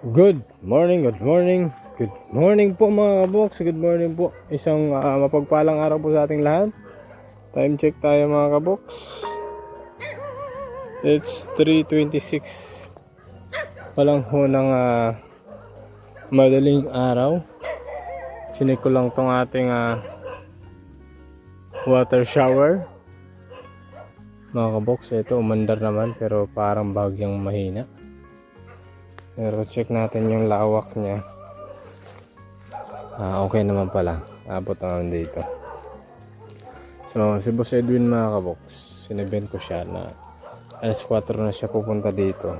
Good morning, good morning. Good morning po mga kaboks. Good morning po. Isang mapagpalang araw po sa ating lahat. Time check tayo mga kaboks. It's 3:26 pa lang ho ng madaling araw. Sinik ko lang tong ating water shower. Mga kaboks, ito umandar naman pero parang bagyang mahina. Pero check natin yung lawak niya. Okay naman pala. Abot naman dito. So, si Boss Edwin mga kabox, sinibend ko siya na alas 4 na siya pupunta dito.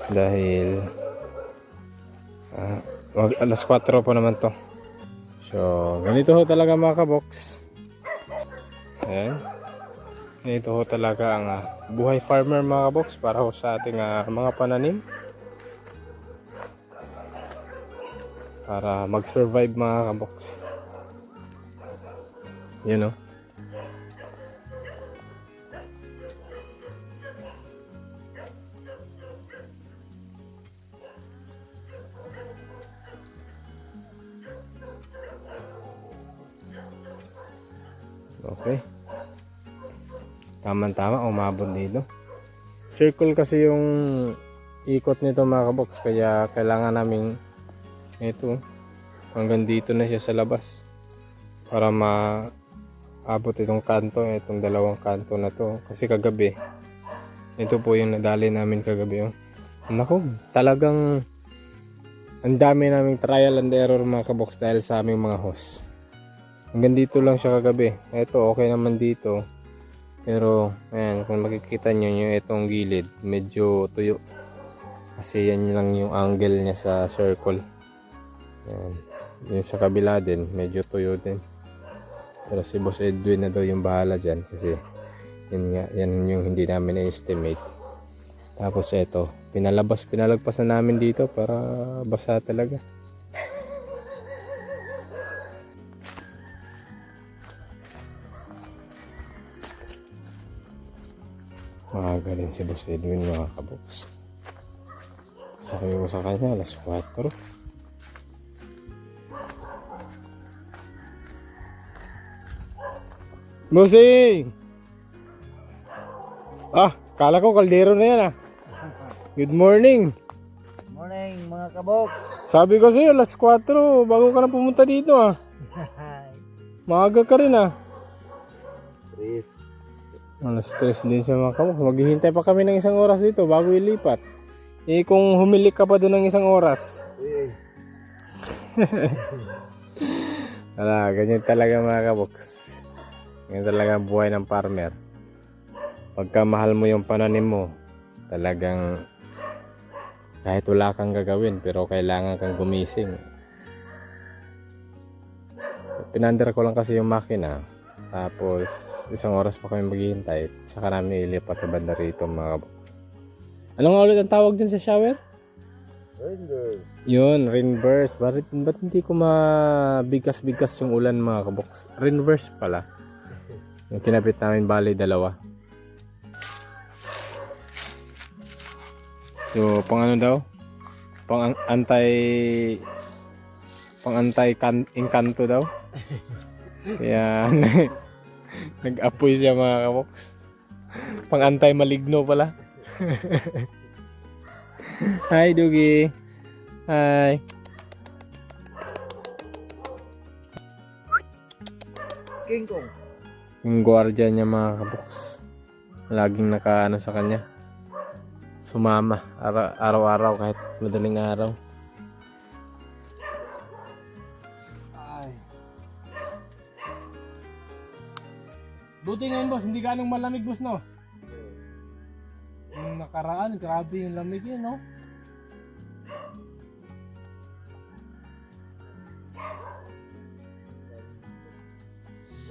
Dahil alas 4 pa naman to. So, ganito ho talaga mga kabox. Ayan. Ganito ho talaga ang buhay farmer mga kabox para ho sa ating mga pananim. Para mag-survive mga kabox. Yun o. Okay. Tama-tama, umabot dito. Circle kasi yung ikot nito mga kabox. Kaya kailangan naming ito hanggang dito na siya sa labas para maabot itong kanto, itong dalawang kanto na to. Kasi kagabi ito po yung nadali namin kagabi. Naku, talagang ang dami naming trial and error mga kabox dahil sa aming mga hose. Hanggang dito lang siya kagabi. Ito okay naman dito, pero ayan, kung makikita nyo yung itong gilid medyo tuyo kasi yan lang yung angle niya sa circle. Ayan. Yung sa kabila din medyo tuyo din, pero si Boss Edwin na daw yung bahala dyan kasi yan yung hindi namin na-estimate. Tapos ito pinalagpas na namin dito para basa talaga. Magaling si Boss Edwin mga kaboks. Sabi ko sa kanya alas 4. Bossing! Kala ko kaldero na yan Good morning! Morning mga kabok. Sabi ko sa'yo alas 4 bago ka na pumunta dito Maaga ka rin Chris. Alas 3 din siya mga kabok. Maghihintay pa kami ng isang oras dito bago ilipat. Kung humilik ka pa doon ng isang oras. Ganyan talaga mga kaboks. Ganyan talaga ang buhay ng farmer. Pagka mahal mo yung pananim mo, talagang kahit wala kang gagawin pero kailangan kang gumising. Pinander ko lang kasi yung makina, tapos isang oras pa kami maghihintay, saka namin ilipat sa banda rito mga kaboks. Ano nga ulit ang tawag dyan sa shower? Rainburst. Yun, rainburst. Ba't hindi ko mabigas-bigas yung ulan mga kaboks? Rainburst pala. Yung kinapit namin bali dalawa. So, pang ano daw? Pang anti-inkanto daw. Kaya nag-apoy siya mga kaboks. Pang anti-maligno pala. Hi Dugi. Hi. King Kong. Yung guardia niya mga kaboks, laging nakaano sa kanya, sumama araw-araw kahit madaling araw. Buti ngayon boss, hindi ganong malamig boss no? Yung nakaraan, grabe yung lamig yun no?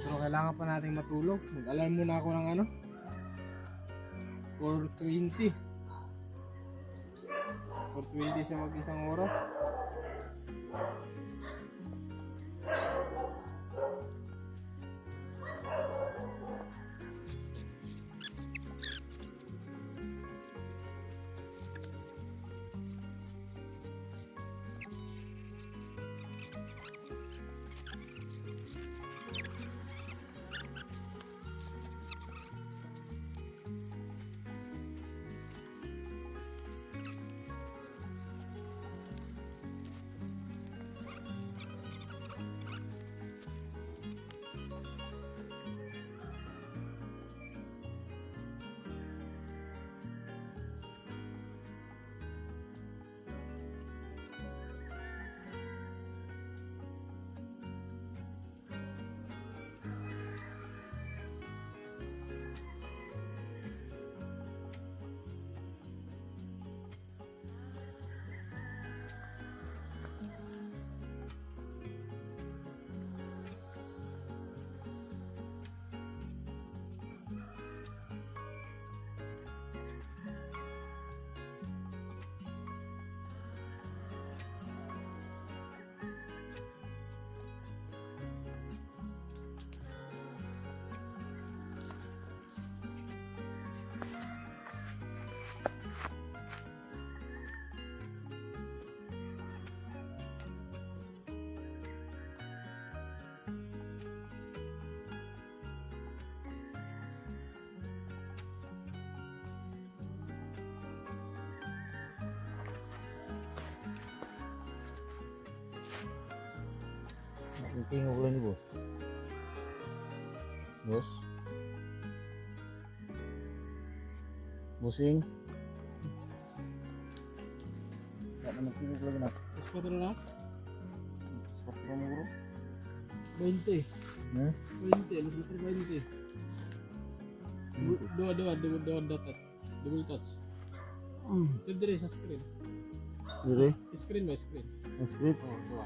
Pero kailangan pa nating matulog. Mag-alarm muna ako ng 4:20. 4:20 siya mag-isang oras. Tingog lang ni boss. Boss. Bossing. Ya naman tingog lang na. Mas 4 na? Sport mo bro. 20. Hmm? 20. Mas 20. Dua dapat. Double touch. Dito sa screen. Dire. Screen by screen. Split. Oh, dua.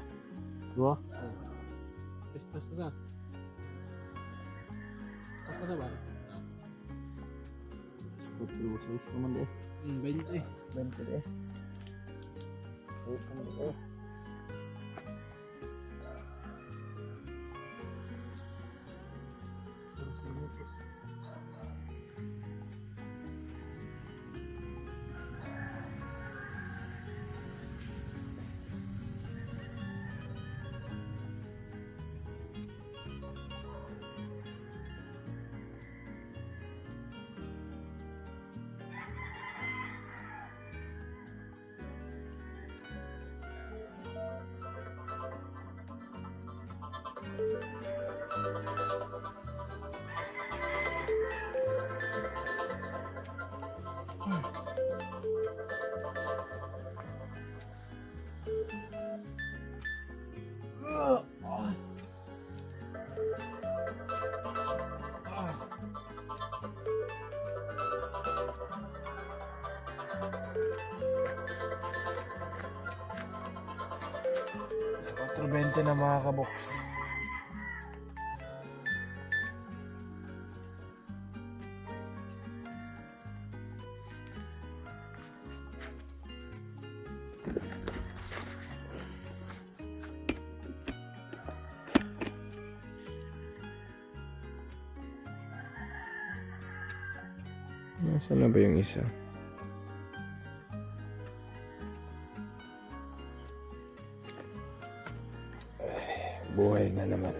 Dua. Pas pa. Pas pa ba? Sport dulu sus naman deh. 20. Bente deh. Oh. Sa 4.20 na mga kabox. Nasaan na ba yung isa? Buhay nga naman.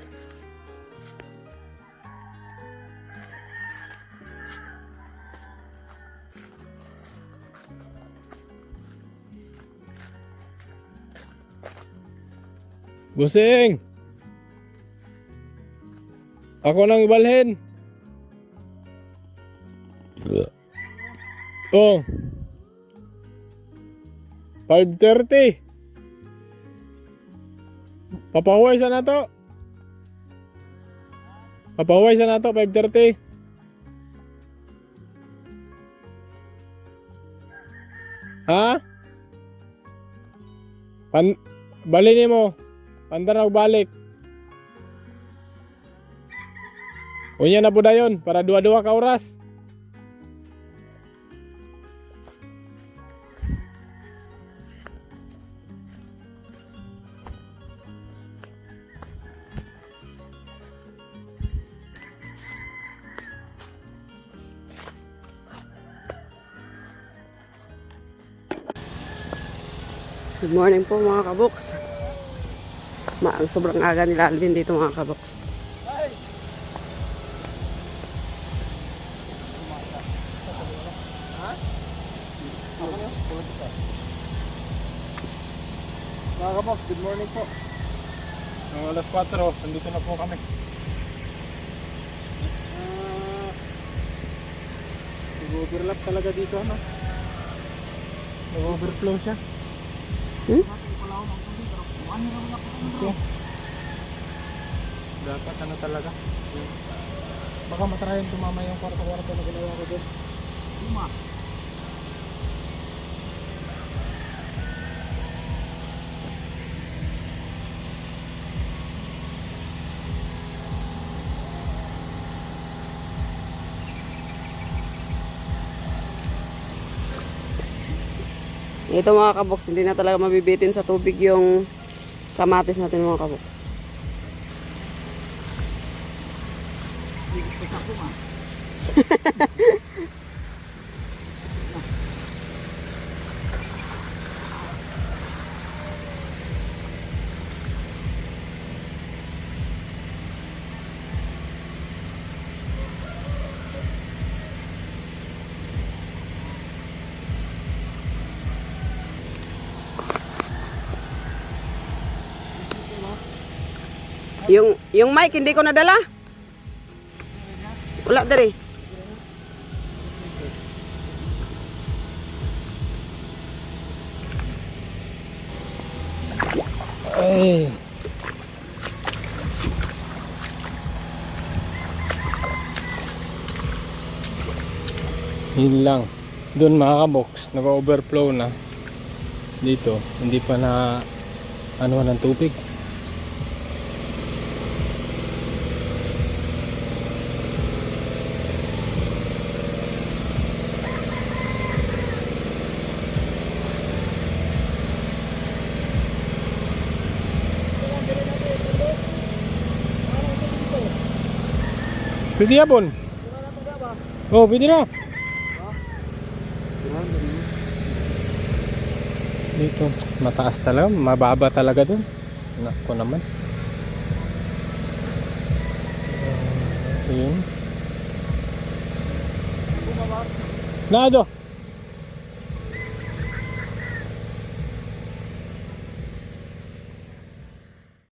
Busing! Ako nang ibalhin. Oh. 5:30. Papahuway sa nato. Papahuway sa nato 5:30. Ha? Bali nimo. Pandaraw balik. Unya na po dayon para dua-dua ka oras. Good morning po mga kaboks. Ang sobrang aga nila Alvin dito mga kaboks. Mga kabox, good morning po. Alas 4, nandito na po kami. Nag-overlap talaga dito, ano? Nag-overflow siya. Okay. Dapat ano talaga. Baka matrayan tumama yung kwarto-kwarto na ginawa ko doon. Ito mga kaboks, hindi na talaga mabibitin sa tubig yung kamatis natin mga kaboks. Yung mic hindi ko nadala. Wala diri. Ay. Yun lang. Doon mga kabox, nag-overflow na. Dito, hindi pa na ano ng tubig. Pwede yapon. Oh, pwede na. Dito, mataas talaga, mababa talaga dun. Nako naman. Ayun. Nado.